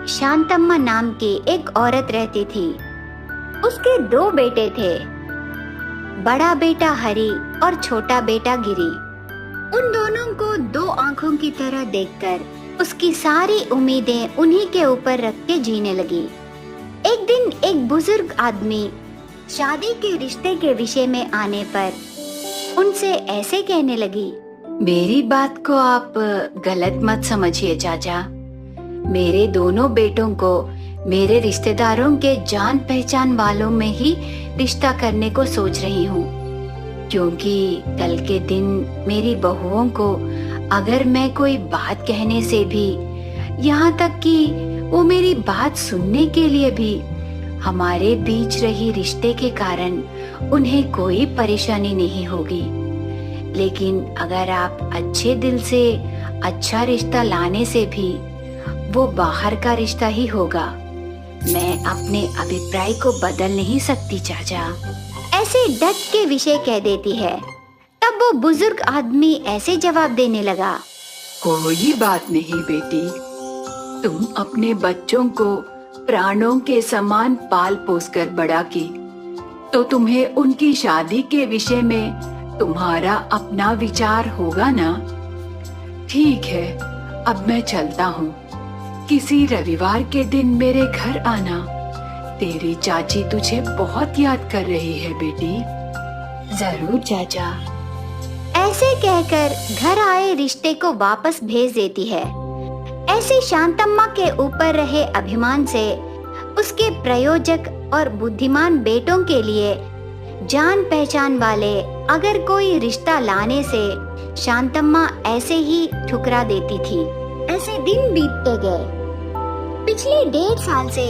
शांतम्मा नाम की एक औरत रहती थी। उसके 2 बेटे थे, बड़ा बेटा हरि और छोटा बेटा गिरी। उन दोनों को 2 आंखों की तरह देखकर उसकी सारी उम्मीदें उन्हीं के ऊपर रख के जीने लगी। एक दिन एक बुजुर्ग आदमी शादी के रिश्ते के विषय में आने पर उनसे ऐसे कहने लगी, मेरी बात को आप गलत मत समझिए चाचा। मेरे दोनों बेटों को मेरे रिश्तेदारों के जान पहचान वालों में ही रिश्ता करने को सोच रही हूँ, क्योंकि कल के दिन मेरी बहुओं को अगर मैं कोई बात कहने से भी, यहाँ तक कि वो मेरी बात सुनने के लिए भी हमारे बीच रही रिश्ते के कारण उन्हें कोई परेशानी नहीं होगी। लेकिन अगर आप अच्छे दिल से अच्छा रिश्ता लाने से भी वो बाहर का रिश्ता ही होगा। मैं अपने अभिप्राय को बदल नहीं सकती चाचा। ऐसे डट के विषय कह देती है। तब वो बुजुर्ग आदमी ऐसे जवाब देने लगा, कोई बात नहीं बेटी, तुम अपने बच्चों को प्राणों के समान पाल पोस कर बड़ा की, तो तुम्हें उनकी शादी के विषय में तुम्हारा अपना विचार होगा ना। ठीक है, अब मैं चलता हूँ। किसी रविवार के दिन मेरे घर आना। तेरी चाची तुझे बहुत याद कर रही है बेटी। जरूर चाचा। ऐसे कहकर घर आए रिश्ते को वापस भेज देती है। ऐसे शांतम्मा के ऊपर रहे अभिमान से उसके प्रयोजक और बुद्धिमान बेटों के लिए जान पहचान वाले अगर कोई रिश्ता लाने से शांतम्मा ऐसे ही ठुकरा देती थी। ऐसे दिन बीतते गए। पिछले 1.5 साल से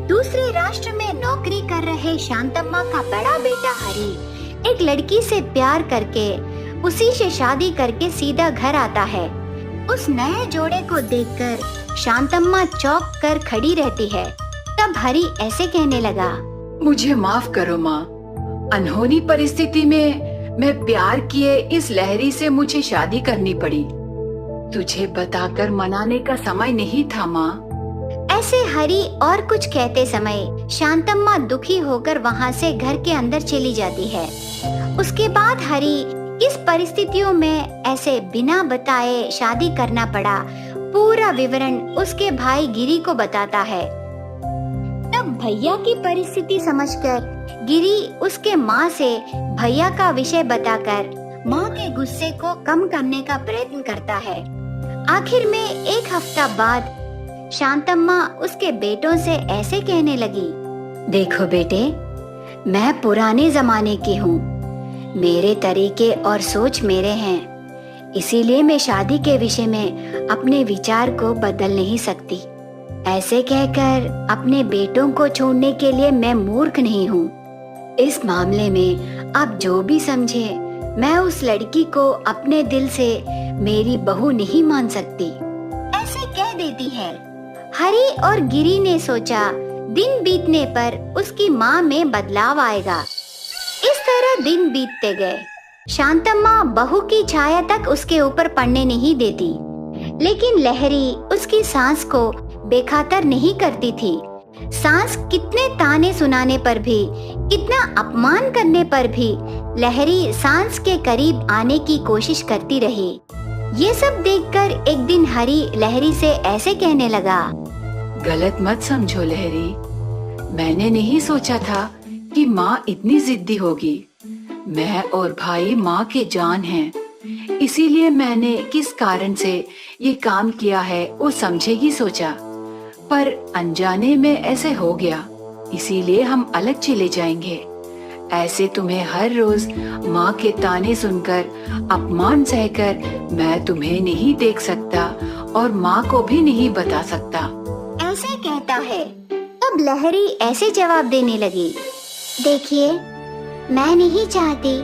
दूसरे राष्ट्र में नौकरी कर रहे शांतम्मा का बड़ा बेटा हरि एक लड़की से प्यार करके उसी से शादी करके सीधा घर आता है। उस नए जोड़े को देखकर शांतम्मा चौंक कर खड़ी रहती है। तब हरि ऐसे कहने लगा, मुझे माफ करो माँ, अनहोनी परिस्थिति में मैं प्यार किए इस लहरी से मुझे शादी करनी पड़ी। तुझे बताकर मनाने का समय नहीं था माँ। ऐसे हरि और कुछ कहते समय शांतम्मा दुखी होकर वहाँ से घर के अंदर चली जाती है। उसके बाद हरि किस परिस्थितियों में ऐसे बिना बताए शादी करना पड़ा, पूरा विवरण उसके भाई गिरी को बताता है। तब भैया की परिस्थिति समझकर गिरी उसके माँ से भैया का विषय बताकर माँ के गुस्से को कम करने का प्रयत्न करता है। आखिर में 1 हफ्ता बाद शांतम्मा उसके बेटों से ऐसे कहने लगी, देखो बेटे, मैं पुराने जमाने की हूँ। मेरे तरीके और सोच मेरे हैं, इसीलिए मैं शादी के विषय में अपने विचार को बदल नहीं सकती। ऐसे कहकर अपने बेटों को छोड़ने के लिए मैं मूर्ख नहीं हूँ। इस मामले में आप जो भी समझे, मैं उस लड़की को अपने दिल से मेरी बहू नहीं मान सकती। ऐसे कह देती है। हरि और गिरी ने सोचा दिन बीतने पर उसकी माँ में बदलाव आएगा। इस तरह दिन बीतते गए। शांतम्मा बहू की छाया तक उसके ऊपर पड़ने नहीं देती, लेकिन लहरी उसकी सांस को बेखातर नहीं करती थी। सांस कितने ताने सुनाने पर भी, कितना अपमान करने पर भी लहरी सांस के करीब आने की कोशिश करती रही। ये सब देखकर एक दिन हरि लहरी से ऐसे कहने लगा, गलत मत समझो लहरी, मैंने नहीं सोचा था कि माँ इतनी जिद्दी होगी। मैं और भाई माँ के जान हैं, इसीलिए मैंने किस कारण से ये काम किया है वो समझेगी सोचा, पर अनजाने में ऐसे हो गया, इसीलिए हम अलग चले जाएंगे। ऐसे तुम्हें हर रोज माँ के ताने सुनकर, अपमान सहकर मैं तुम्हें नहीं देख सकता और माँ को भी नहीं बता सकता। ऐसे कहता है। तब लहरी ऐसे जवाब देने लगी, देखिए, मैं नहीं चाहती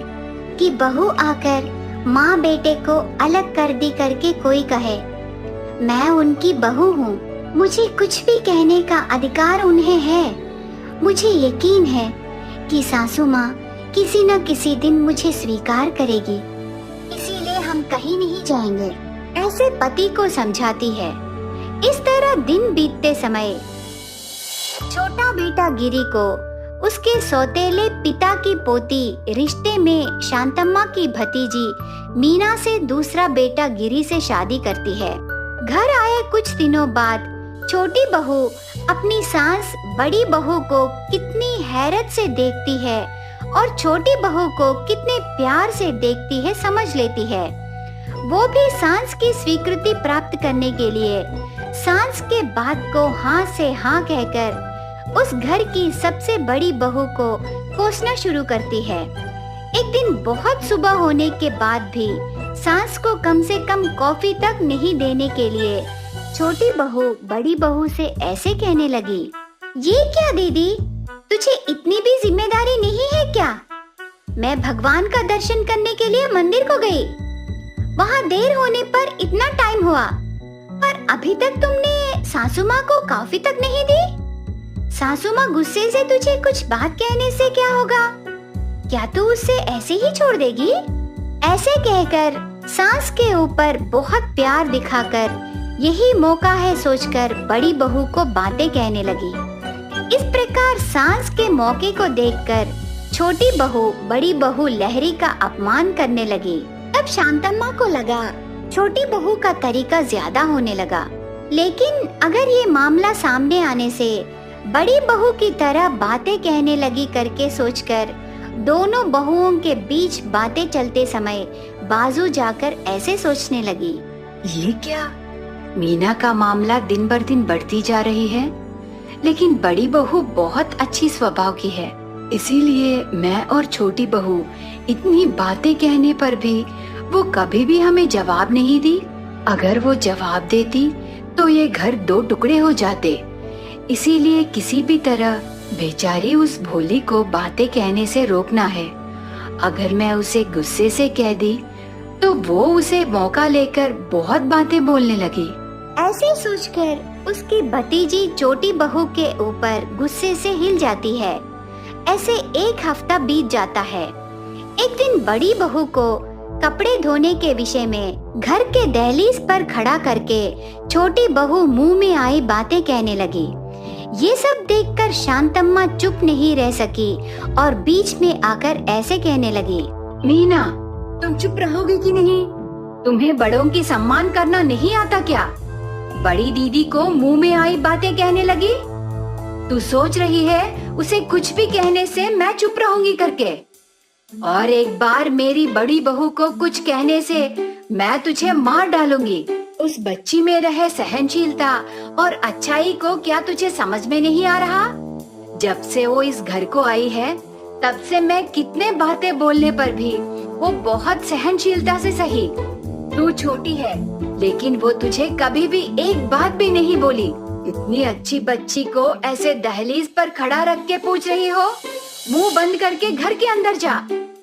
कि बहू आकर माँ बेटे को अलग कर दी करके कोई कहे। मैं उनकी बहू हूँ, मुझे कुछ भी कहने का अधिकार उन्हें है। मुझे यकीन है कि सासू माँ किसी न किसी दिन मुझे स्वीकार करेगी, इसीलिए हम कहीं नहीं जाएंगे। ऐसे पति को समझाती है। इस तरह दिन बीतते समय छोटा बेटा गिरी को उसके सौतेले पिता की पोती रिश्ते में शांतम्मा की भतीजी मीना से दूसरा बेटा गिरी से शादी करती है। घर आए कुछ दिनों बाद छोटी बहू अपनी सास बड़ी बहू को कितनी हैरत से देखती है और छोटी बहू को कितने प्यार से देखती है समझ लेती है। वो भी सास की स्वीकृति प्राप्त करने के लिए सास के बात को हाँ से हाँ कहकर उस घर की सबसे बड़ी बहू को कोसना शुरू करती है। एक दिन बहुत सुबह होने के बाद भी सास को कम से कम कॉफी तक नहीं देने के लिए छोटी बहू बड़ी बहू से ऐसे कहने लगी, ये क्या दीदी, तुझे इतनी भी जिम्मेदारी नहीं है क्या? मैं भगवान का दर्शन करने के लिए मंदिर को गई, वहाँ देर होने पर इतना टाइम हुआ, पर अभी तक तुमने सासू माँ को कॉफी तक नहीं दी। सासू माँ गुस्से से तुझे कुछ बात कहने से क्या होगा? क्या तू उससे ऐसे ही छोड़ देगी? ऐसे कहकर सास के ऊपर बहुत प्यार दिखाकर यही मौका है सोचकर बड़ी बहू को बातें कहने लगी। इस प्रकार सास के मौके को देखकर छोटी बहू बड़ी बहू लहरी का अपमान करने लगी। तब शांतम्मा को लगा छोटी बहू का तरीका ज्यादा होने लगा, लेकिन अगर ये मामला सामने आने से बड़ी बहू की तरह बातें कहने लगी करके सोचकर दोनों बहुओं के बीच बातें चलते समय बाजू जाकर ऐसे सोचने लगी, ये क्या, मीना का मामला दिन बर दिन बढ़ती जा रही है, लेकिन बड़ी बहू बहुत अच्छी स्वभाव की है, इसीलिए मैं और छोटी बहू इतनी बातें कहने पर भी वो कभी भी हमें जवाब नहीं दी। अगर वो जवाब देती तो ये घर दो टुकड़े हो जाते, इसीलिए किसी भी तरह बेचारी उस भोली को बातें कहने से रोकना है। अगर मैं उसे गुस्से से कह दी तो वो उसे मौका लेकर बहुत बातें बोलने लगी। ऐसे सोचकर उसकी भतीजी छोटी बहू के ऊपर गुस्से से हिल जाती है। ऐसे एक हफ्ता बीत जाता है। एक दिन बड़ी बहू को कपड़े धोने के विषय में घर के दहलीज पर खड़ा करके छोटी बहू मुंह में आई बातें कहने लगी। ये सब देखकर शांतम्मा चुप नहीं रह सकी और बीच में आकर ऐसे कहने लगी, मीना, तुम चुप रहोगे कि नहीं? तुम्हें बड़ों की सम्मान करना नहीं आता क्या? बड़ी दीदी को मुंह में आई बातें कहने लगी। तू सोच रही है उसे कुछ भी कहने से मैं चुप रहूंगी करके? और एक बार मेरी बड़ी बहू को कुछ कहने से मैं तुझे मार डालूंगी। उस बच्ची में रहे सहनशीलता और अच्छाई को क्या तुझे समझ में नहीं आ रहा? जब से वो इस घर को आई है तब से मैं कितने बातें बोलने पर भी वो बहुत सहनशीलता से सही। तू छोटी है लेकिन वो तुझे कभी भी एक बात भी नहीं बोली। इतनी अच्छी बच्ची को ऐसे दहलीज पर खड़ा रख के पूछ रही हो? मुंह बंद करके घर के अंदर जा,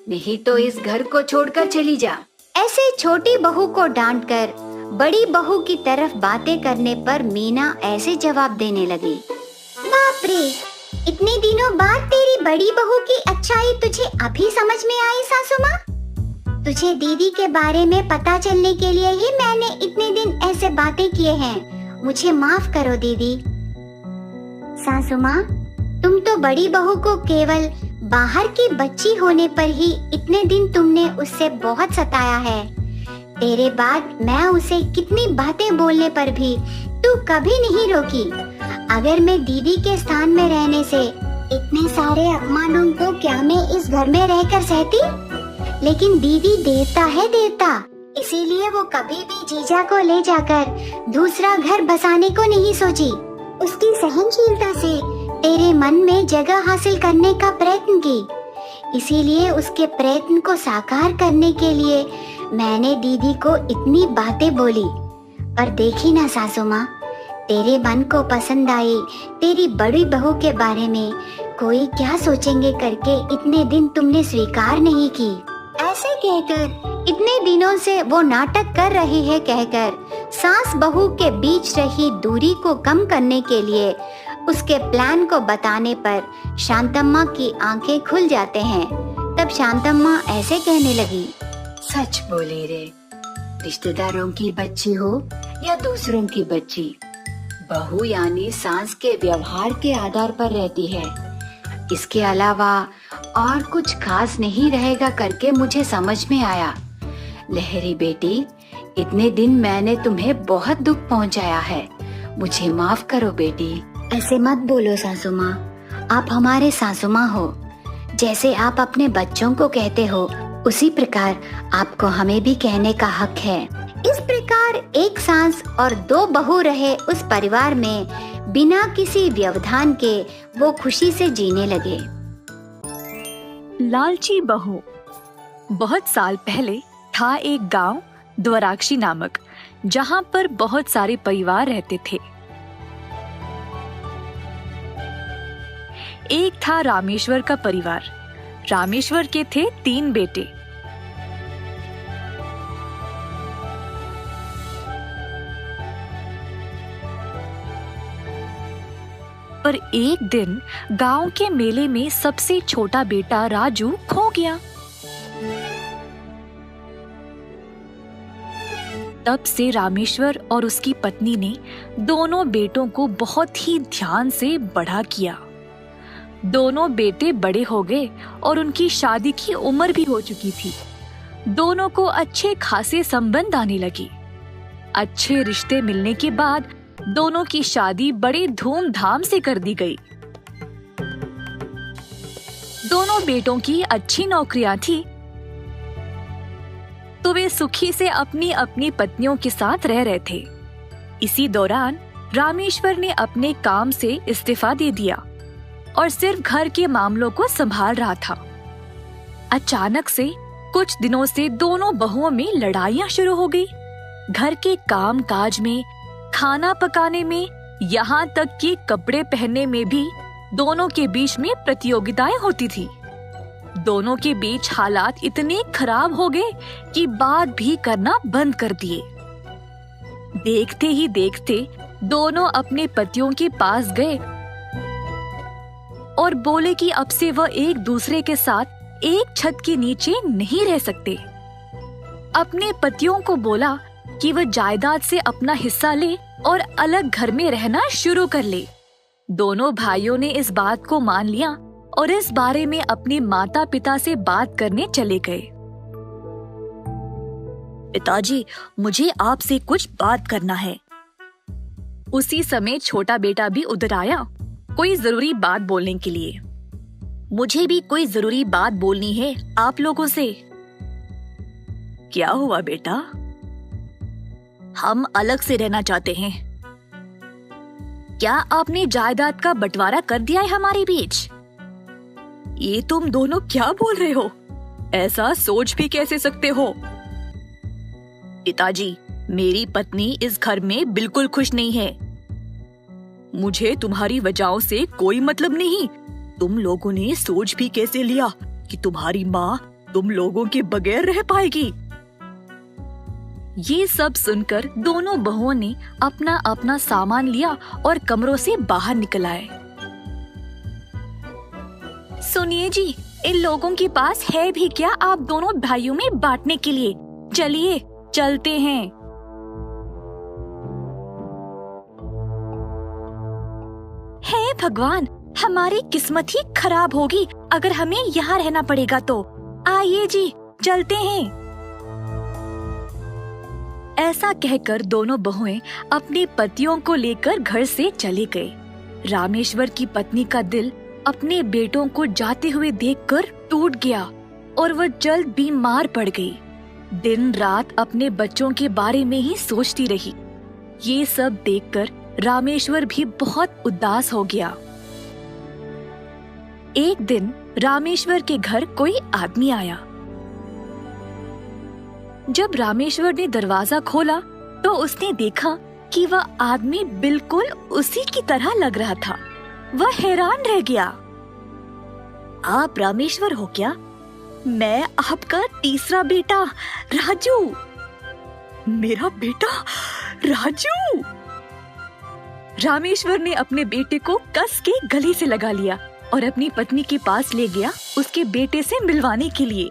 नहीं तो इस घर को छोड़कर चली जा। ऐसे छोटी बहू को डांटकर बड़ी बहू की तरफ बातें करने पर मीना ऐसे जवाब देने लगी, बाप रे, इतने दिनों बाद तेरी बड़ी बहू की अच्छाई तुझे अभी समझ में आई सासू माँ? तुझे दीदी के बारे में पता चलने के लिए ही मैंने इतने दिन ऐसे बातें किए हैं। मुझे माफ करो दीदी। सासू माँ, तुम तो बड़ी बहू को केवल बाहर की बच्ची होने पर ही इतने दिन तुमने उससे बहुत सताया है। तेरे बाद मैं उसे कितनी बातें बोलने पर भी तू कभी नहीं रोकी। अगर मैं दीदी के स्थान में रहने से इतने सारे अपमानों को क्या मैं इस घर में रहकर सहती? लेकिन दीदी देवता है देवता, इसीलिए वो कभी भी जीजा को ले जाकर दूसरा घर बसाने को नहीं सोची। उसकी सहनशीलता से तेरे मन में जगह हासिल करने का प्रयत्न की, इसीलिए उसके प्रयत्न को साकार करने के लिए मैंने दीदी को इतनी बातें बोली। पर देखी ना सासू माँ, तेरे मन को पसंद आई तेरी बड़ी बहू के बारे में कोई क्या सोचेंगे करके इतने दिन तुमने स्वीकार नहीं की। ऐसे कहकर इतने दिनों से वो नाटक कर रही है कहकर सास बहू के बीच रही दूरी को कम करने के लिए उसके प्लान को बताने पर शांतम्मा की आंखें खुल जाते हैं। तब शांतम्मा ऐसे कहने लगी, सच बोली रे, रिश्तेदारों की बच्ची हो या दूसरों की बच्ची, बहू यानी सास के व्यवहार के आधार पर रहती है, इसके अलावा और कुछ खास नहीं रहेगा करके मुझे समझ में आया। लहरी बेटी, इतने दिन मैंने तुम्हें बहुत दुख पहुंचाया है, मुझे माफ करो बेटी। ऐसे मत बोलो सासू माँ, आप हमारे सासू माँ हो। जैसे आप अपने बच्चों को कहते हो, उसी प्रकार आपको हमें भी कहने का हक है। इस प्रकार एक सास और 2 बहू रहे उस परिवार में बिना किसी व्यवधान के वो खुशी से जीने लगे। लालची बहू। बहुत साल पहले था एक गांव द्वाराक्षी नामक, जहां पर बहुत सारे परिवार रहते थे। एक था रामेश्वर का परिवार। रामेश्वर के थे 3 बेटे। पर एक दिन गांव के मेले में सबसे छोटा बेटा राजू खो गया। तब से रामेश्वर और उसकी पत्नी ने दोनों बेटों को बहुत ही ध्यान से बड़ा किया। दोनों बेटे बड़े हो गए और उनकी शादी की उम्र भी हो चुकी थी। दोनों को अच्छे खासे संबंध आने लगे। अच्छे रिश्ते मिलने के बाद दोनों की शादी बड़े धूमधाम से कर दी गई। दोनों बेटों की अच्छी नौकरियां थी, तो वे सुखी से अपनी अपनी पत्नियों के साथ रह रहे थे। इसी दौरान रामेश्वर ने अपने काम से इस्तीफा दे दिया और सिर्फ घर के मामलों को संभाल रहा था। अचानक से कुछ दिनों से दोनों बहुओं में लड़ाइयां शुरू हो गई। घर के काम काज में, खाना पकाने में, यहाँ तक कि कपड़े पहनने में भी दोनों के बीच में प्रतियोगिताएं होती थी। दोनों के बीच हालात इतने खराब हो गए कि बात भी करना बंद कर दिए। देखते ही देखते दोनों अपने पतियों के पास गए और बोले कि अब से वह एक दूसरे के साथ एक छत के नीचे नहीं रह सकते। अपने पतियों को बोला कि वह जायदाद से अपना हिस्सा ले और अलग घर में रहना शुरू कर ले। दोनों भाइयों ने इस बात को मान लिया और इस बारे में अपने माता पिता से बात करने चले गए। पिताजी, मुझे आपसे कुछ बात करना है। उसी समय छोटा बेटा भी उधर आया, कोई जरूरी बात बोलने के लिए। मुझे भी कोई जरूरी बात बोलनी है आप लोगों से। क्या हुआ बेटा? हम अलग से रहना चाहते हैं। क्या आपने जायदाद का बंटवारा कर दिया है हमारे बीच? ये तुम दोनों क्या बोल रहे हो? ऐसा सोच भी कैसे सकते हो? पिताजी, मेरी पत्नी इस घर में बिल्कुल खुश नहीं है। मुझे तुम्हारी वजहों से कोई मतलब नहीं। तुम लोगों ने सोच भी कैसे लिया कि तुम्हारी माँ तुम लोगों के बगैर रह पाएगी? ये सब सुनकर दोनों बहुओं ने अपना अपना सामान लिया और कमरों से बाहर निकल आए। सुनिए जी, इन लोगों के पास है भी क्या आप दोनों भाइयों में बांटने के लिए? चलिए चलते हैं। हे भगवान, हमारी किस्मत ही खराब होगी अगर हमें यहाँ रहना पड़ेगा तो। आइए जी, चलते हैं। ऐसा कहकर दोनों बहुएं अपने पतियों को लेकर घर से चले गए। रामेश्वर की पत्नी का दिल अपने बेटों को जाते हुए देखकर टूट गया और वह जल्द बीमार पड़ गई। दिन रात अपने बच्चों के बारे में ही सोचती रही। ये सब देखकर रामेश्वर भी बहुत उदास हो गया। एक दिन रामेश्वर के घर कोई आदमी आया। जब रामेश्वर ने दरवाजा खोला तो उसने देखा कि वह आदमी बिल्कुल उसी की तरह लग रहा था। वह हैरान रह गया। आप रामेश्वर हो क्या? मैं आपका तीसरा बेटा राजू। मेरा बेटा राजू? रामेश्वर ने अपने बेटे को कस के गले से लगा लिया और अपनी पत्नी के पास ले गया उसके बेटे से मिलवाने के लिए।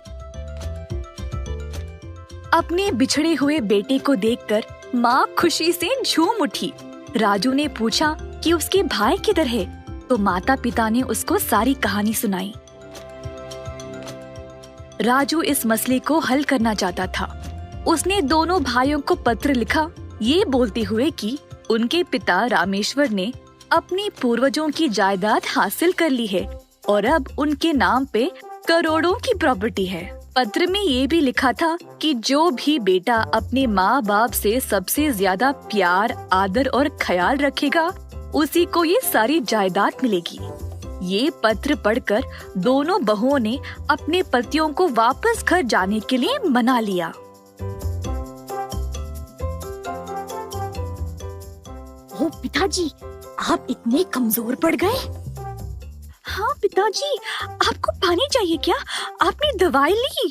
अपने बिछड़े हुए बेटे को देखकर माँ खुशी से झूम उठी राजू ने पूछा कि उसके भाई किधर है, तो माता पिता ने उसको सारी कहानी सुनाई। राजू इस मसले को हल करना चाहता था। उसने दोनों भाइयों को पत्र लिखा, ये बोलते हुए कि उनके पिता रामेश्वर ने अपनी पूर्वजों की जायदाद हासिल कर ली है और अब उनके नाम पे करोड़ों की प्रॉपर्टी है। पत्र में ये भी लिखा था कि जो भी बेटा अपने माँ बाप से सबसे ज्यादा प्यार, आदर और ख्याल रखेगा, उसी को ये सारी जायदाद मिलेगी। ये पत्र पढ़कर दोनों बहुओं ने अपने पतियों को वापस घर जाने के लिए मना लिया। ओ पिताजी, आप इतने कमजोर पड़ गए। हाँ पिताजी, आपको पानी चाहिए क्या? आपने दवाई ली?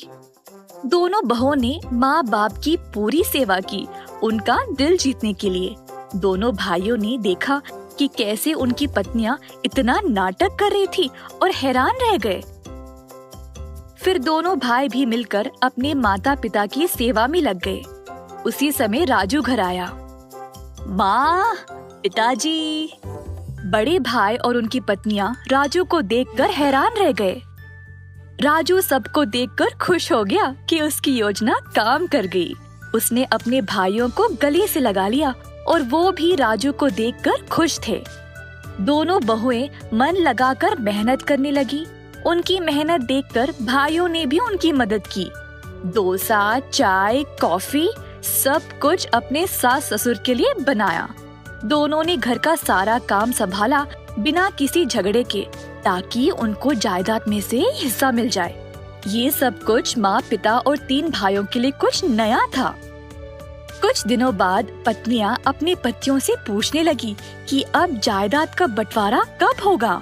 दोनों बहुओं ने माँ बाप की पूरी सेवा की, उनका दिल जीतने के लिए। दोनों भाइयों ने देखा कि कैसे उनकी पत्नियां इतना नाटक कर रही थी और हैरान रह गए। फिर दोनों भाई भी मिलकर अपने माता पिता की सेवा में लग गए। उसी समय राजू घर आया। माँ, पिताजी। बड़े भाई और उनकी पत्नियां राजू को देखकर हैरान रह गए। राजू सबको देखकर खुश हो गया कि उसकी योजना काम कर गई। उसने अपने भाइयों को गले से लगा लिया और वो भी राजू को देखकर खुश थे। दोनों बहुएं मन लगाकर मेहनत करने लगी। उनकी मेहनत देखकर भाइयों ने भी उनकी मदद की। डोसा, चाय, कॉफी सब कुछ अपने सास ससुर के लिए बनाया। दोनों ने घर का सारा काम संभाला बिना किसी झगड़े के, ताकि उनको जायदाद में से हिस्सा मिल जाए। ये सब कुछ माँ, पिता और 3 भाइयों के लिए कुछ नया था। कुछ दिनों बाद पत्नियां अपने पतियों से पूछने लगी कि अब जायदाद का बंटवारा कब होगा।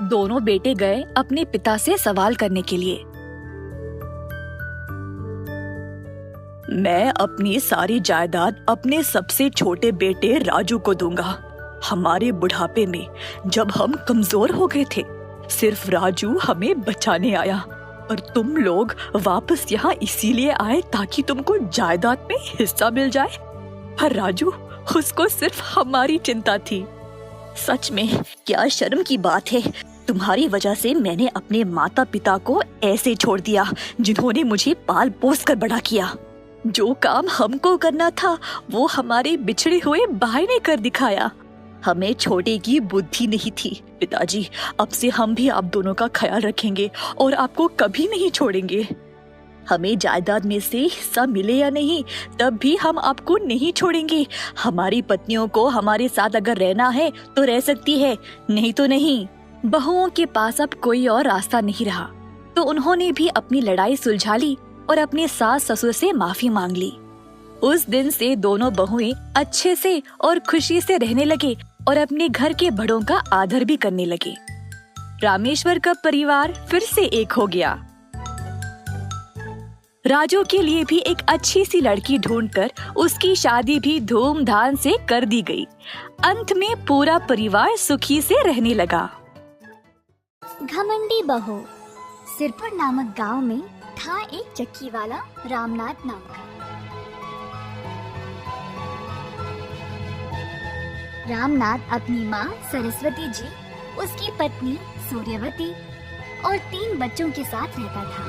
दोनों बेटे गए अपने पिता से सवाल करने के लिए। मैं अपनी सारी जायदाद अपने सबसे छोटे बेटे राजू को दूंगा। हमारे बुढ़ापे में जब हम कमजोर हो गए थे, सिर्फ राजू हमें बचाने आया और तुम लोग वापस यहाँ इसीलिए आए ताकि तुमको जायदाद में हिस्सा मिल जाए। पर राजू, उसको सिर्फ हमारी चिंता थी। सच में क्या शर्म की बात है। तुम्हारी वजह से मैंने अपने माता पिता को ऐसे छोड़ दिया, जिन्होंने मुझे पाल पोस कर बड़ा किया। जो काम हमको करना था वो हमारे बिछड़े हुए भाई ने कर दिखाया। हमें छोटे की बुद्धि नहीं थी। पिताजी, अब से हम भी आप दोनों का ख्याल रखेंगे और आपको कभी नहीं छोड़ेंगे। हमें जायदाद में से हिस्सा मिले या नहीं, तब भी हम आपको नहीं छोड़ेंगे। हमारी पत्नियों को हमारे साथ अगर रहना है तो रह सकती है, नहीं तो नहीं। बहुओं के पास अब कोई और रास्ता नहीं रहा, तो उन्होंने भी अपनी लड़ाई सुलझा ली और अपने सास ससुर से माफी मांग ली। उस दिन से दोनों बहुएं अच्छे से और खुशी से रहने लगे और अपने घर के बड़ों का आदर भी करने लगे। रामेश्वर का परिवार फिर से एक हो गया। राजू के लिए भी एक अच्छी सी लड़की ढूंढकर उसकी शादी भी धूमधाम से कर दी गई। अंत में पूरा परिवार सुखी से रहने लगा। घमंडी बहू। सिरपुर नामक गांव में था एक चक्की वाला रामनाथ नाम का। रामनाथ अपनी माँ सरस्वती जी, उसकी पत्नी सूर्यवती और 3 बच्चों के साथ रहता था।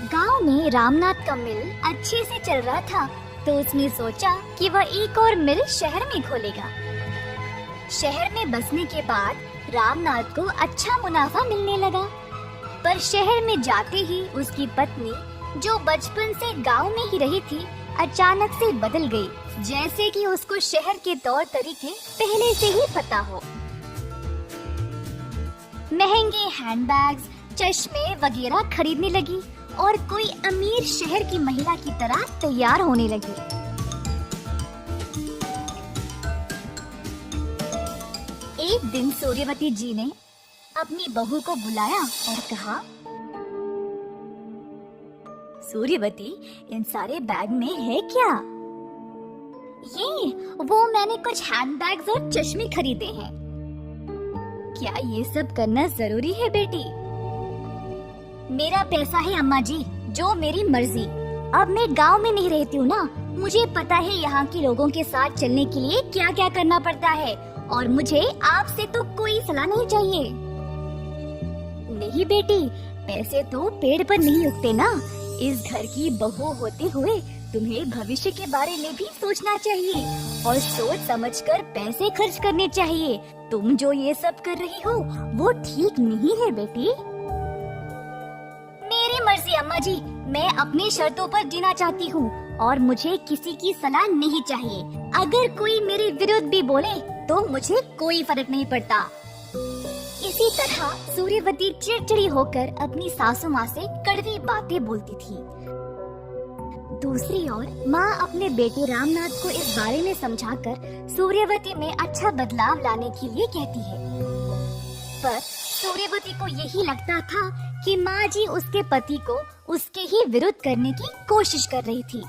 गांव में रामनाथ का मिल अच्छे से चल रहा था, तो उसने सोचा कि वह एक और मिल शहर में खोलेगा। शहर में बसने के बाद रामनाथ को अच्छा मुनाफा मिलने लगा, पर शहर में जाते ही उसकी पत्नी, जो बचपन से गांव में ही रही थी, अचानक से बदल गई, जैसे कि उसको शहर के तौर तरीके पहले से ही पता हो। महंगे हैंडबैग्स, चश्मे वगैरह खरीदने लगी और कोई अमीर शहर की महिला की तरह तैयार होने लगी। एक दिन सूर्यवती जी ने अपनी बहू को बुलाया और कहा, सूर्यवती, इन सारे बैग में है क्या? ये वो मैंने कुछ हैंडबैग्स और चश्मे खरीदे हैं। क्या ये सब करना जरूरी है बेटी? मेरा पैसा है अम्मा जी, जो मेरी मर्जी। अब मैं गांव में नहीं रहती हूँ ना, मुझे पता है यहाँ के लोगों के साथ चलने के लिए क्या क्या करना पड़ता है और मुझे आपसे तो कोई सलाह नहीं चाहिए। नहीं बेटी, पैसे तो पेड़ पर नहीं उगते ना। इस घर की बहू होते हुए तुम्हें भविष्य के बारे में भी सोचना चाहिए और सोच समझकर पैसे खर्च करने चाहिए। तुम जो ये सब कर रही हो वो ठीक नहीं है बेटी। मेरी मर्जी अम्मा जी, मैं अपनी शर्तों पर जीना चाहती हूँ और मुझे किसी की सलाह नहीं चाहिए। अगर कोई मेरे विरुद्ध भी बोले तो मुझे कोई फर्क नहीं पड़ता। इसी तरह सूर्यवती चिड़चिड़ी होकर अपनी सासू माँ से कड़वी बातें बोलती थी। दूसरी ओर माँ अपने बेटे रामनाथ को इस बारे में समझाकर सूर्यवती में अच्छा बदलाव लाने के लिए कहती है, पर सूर्यवती को यही लगता था कि माँ जी उसके पति को उसके ही विरुद्ध करने की कोशिश कर रही थी।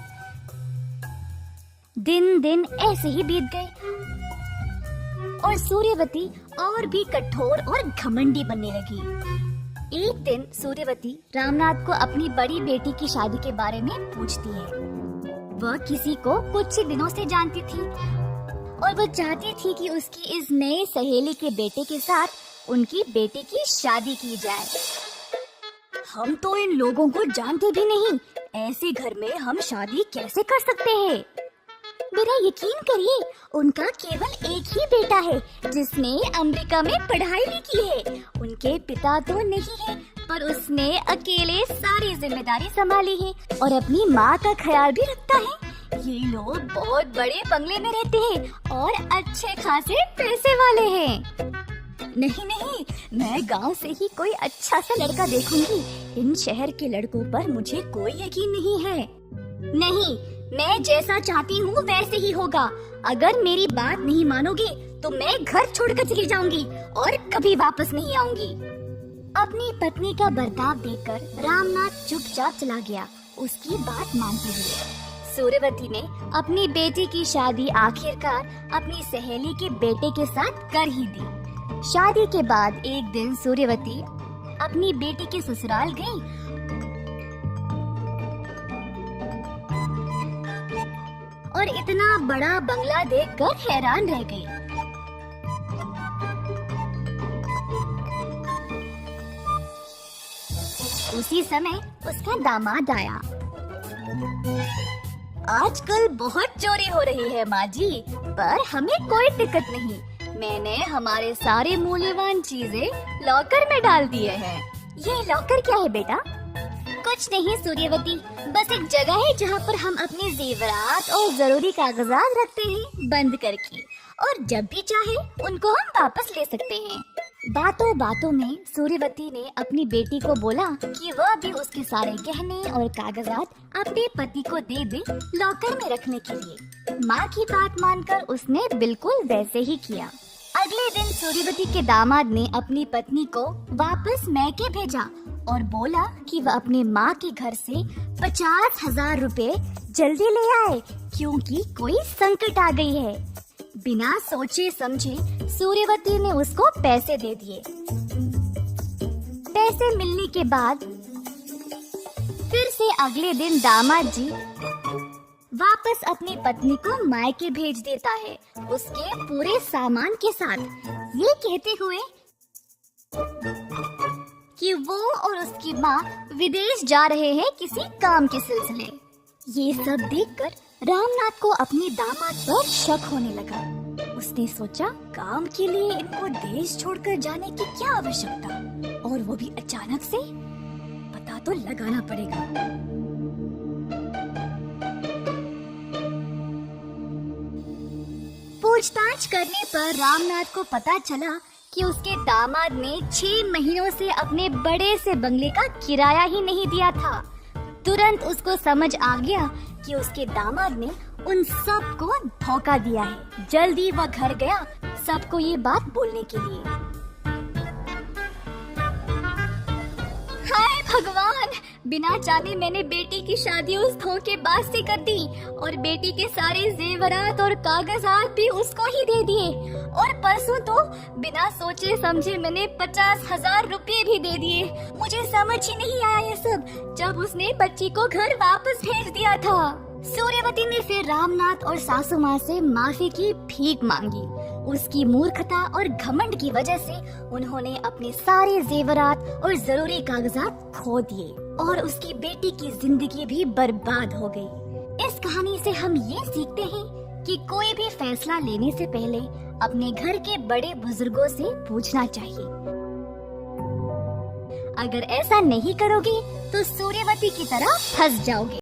दिन दिन ऐसे ही बीत गए और सूर्यवती और भी कठोर और घमंडी बनने लगी। एक दिन सूर्यवती रामनाथ को अपनी बड़ी बेटी की शादी के बारे में पूछती है। वह किसी को कुछ ही दिनों से जानती थी और वह चाहती थी कि उसकी इस नए सहेली के बेटे के साथ उनकी बेटी की शादी की जाए। हम तो इन लोगों को जानते भी नहीं, ऐसे घर में हम शादी कैसे कर सकते हैं? मेरा यकीन करिए, उनका केवल एक ही बेटा है जिसने अमेरिका में पढ़ाई भी की है। उनके पिता तो नहीं है, पर उसने अकेले सारी जिम्मेदारी संभाली है और अपनी माँ का ख्याल भी रखता है। ये लोग बहुत बड़े बंगले में रहते हैं और अच्छे खासे पैसे वाले हैं। नहीं, मैं गांव से ही कोई अच्छा सा लड़का देखूंगी। इन शहर के लड़कों पर मुझे कोई यकीन नहीं है। नहीं, मैं जैसा चाहती हूँ वैसे ही होगा। अगर मेरी बात नहीं मानोगे तो मैं घर छोड़कर चली जाऊंगी और कभी वापस नहीं आऊंगी। अपनी पत्नी का बर्ताव देखकर रामनाथ चुपचाप चला गया, उसकी बात मानते हुए। सूर्यवती ने अपनी बेटी की शादी आखिरकार अपनी सहेली के बेटे के साथ कर ही दी। शादी के बाद एक दिन सूर्यवती अपनी बेटी के ससुराल गई और इतना बड़ा बंगला देखकर हैरान रह गई। उसी समय उसका दामाद आया। आजकल बहुत चोरी हो रही है माँ जी, पर हमें कोई दिक्कत नहीं। मैंने हमारे सारे मूल्यवान चीजें लॉकर में डाल दिए हैं। ये लॉकर क्या है बेटा? कुछ नहीं सूर्यवती, बस एक जगह है जहाँ पर हम अपने जेवरात और जरूरी कागजात रखते हैं बंद करके, और जब भी चाहे उनको हम वापस ले सकते हैं। बातों बातों में सूर्यवती ने अपनी बेटी को बोला कि वह भी उसके सारे गहने और कागजात अपने पति को दे दे लॉकर में रखने के लिए। माँ की बात मानकर उसने बिल्कुल वैसे ही किया। अगले दिन सूर्यवती के दामाद ने अपनी पत्नी को वापस मैके भेजा और बोला कि वह अपने माँ के घर से 50,000 रुपए जल्दी ले आए, क्योंकि कोई संकट आ गई है। बिना सोचे समझे सूर्यवती ने उसको पैसे दे दिए। पैसे मिलने के बाद फिर से अगले दिन दामाद जी वापस अपनी पत्नी को मायके भेज देता है, उसके पूरे सामान के साथ, ये कहते हुए कि वो और उसकी माँ विदेश जा रहे हैं किसी काम के सिलसिले। ये सब देखकर रामनाथ को अपने दामाद पर शक होने लगा। उसने सोचा, काम के लिए इनको देश छोड़कर जाने की क्या आवश्यकता, और वो भी अचानक से? पता तो लगाना पड़ेगा। पूछताछ करने पर रामनाथ को पता चला कि उसके दामाद ने 6 महीनों से अपने बड़े से बंगले का किराया ही नहीं दिया था। तुरंत उसको समझ आ गया कि उसके दामाद ने उन सबको धोखा दिया है। जल्दी वह घर गया सबको ये बात बोलने के लिए। हाय भगवान, बिना जाने मैंने बेटी की शादी उस धोखेबाज से कर दी और बेटी के सारे जेवरात और कागजात भी उसको ही दे दिए, और परसों तो बिना सोचे समझे मैंने 50,000 रुपए भी दे दिए। मुझे समझ ही नहीं आया ये सब जब उसने बच्ची को घर वापस भेज दिया था। सूर्यवती ने फिर रामनाथ और सासू माँ से माफी की भीख मांगी। उसकी मूर्खता और घमंड की वजह से उन्होंने अपने सारे जेवरात और जरूरी कागजात खो दिए और उसकी बेटी की जिंदगी भी बर्बाद हो गई। इस कहानी से हम ये सीखते हैं कि कोई भी फैसला लेने से पहले अपने घर के बड़े बुजुर्गों से पूछना चाहिए। अगर ऐसा नहीं करोगे तो सूर्यवती की तरह फंस जाओगे।